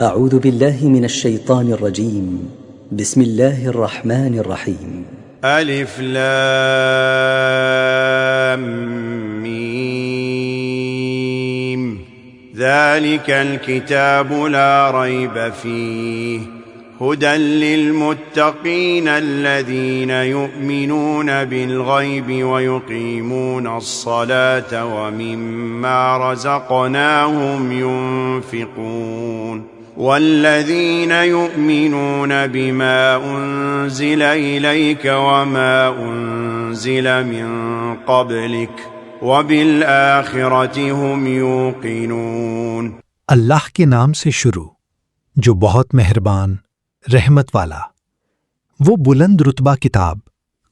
أعوذ بالله من الشيطان الرجيم بسم الله الرحمن الرحيم ألف لام ميم ذلك الكتاب لا ريب فيه هدى للمتقين الذين يؤمنون بالغيب ويقيمون الصلاة ومما رزقناهم ينفقون والذين يؤمنون بما أنزل إليك وما أنزل من قبلك وبالآخرة هم يوقنون। अल्लाह के नाम से शुरू जो बहुत मेहरबान रहमत वाला। वो बुलंद रुतबा किताब,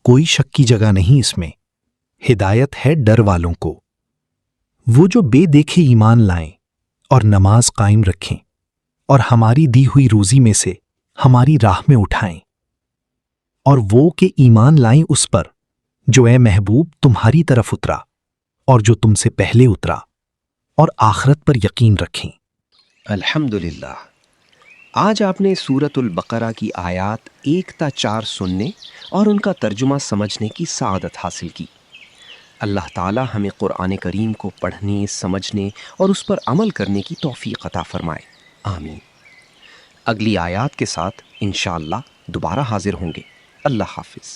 कोई शक की जगह नहीं इसमें। हिदायत है डर वालों को, वो जो बेदेखे ईमान लाएं और नमाज कायम रखें और हमारी दी हुई रोजी में से हमारी राह में उठाएं, और वो के ईमान लाएं उस पर जो ए महबूब तुम्हारी तरफ उतरा और जो तुमसे पहले उतरा, और आखिरत पर यकीन रखें। अल्हम्दुलिल्लाह। आज आपने सूरतुल बकरा की आयात 1 ता 4 सुनने और उनका तर्जुमा समझने की सआदत हासिल की। अल्लाह ताला हमें कुरान करीम को पढ़ने, समझने और उस पर अमल करने की तौफीक अता फरमाए, आमीन। अगली आयात के साथ इंशाअल्लाह दोबारा हाजिर होंगे। अल्लाह हाफिज़।